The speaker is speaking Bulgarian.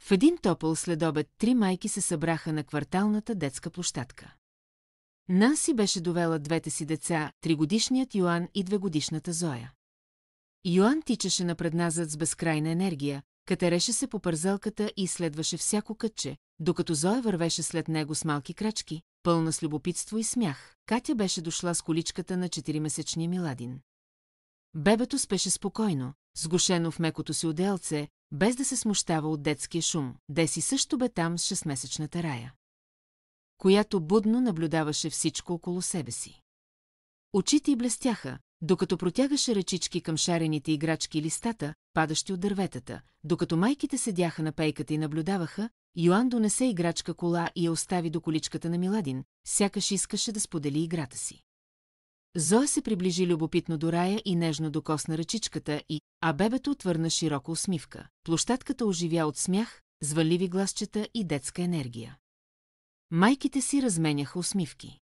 В един топъл следобед 3 майки се събраха на кварталната детска площадка. Нанси беше довела двете си деца, 3-годишният Йоан и 2-годишната Зоя. Йоан тичаше напред-назад с безкрайна енергия, катереше се по парзелката и изследваше всяко кътче, докато Зоя вървеше след него с малки крачки, пълна с любопитство и смях. Катя беше дошла с количката на 4-месечния Миладин. Бебето спеше спокойно, сгушено в мекото си одеялце, без да се смущава от детския шум. Деси също бе там с 6-месечната Рая, която будно наблюдаваше всичко около себе си. Очите й блестяха, докато протягаше ръчички към шарените играчки и листата, падащи от дърветата, докато майките седяха на пейката и наблюдаваха. Йоан донесе играчка кола и я остави до количката на Миладин, сякаш искаше да сподели играта си. Зоя се приближи любопитно до Рая и нежно докосна ръчичката а бебето отвърна широка усмивка. Площадката оживя от смях, звънливи гласчета и детска енергия. Майките си разменяха усмивки.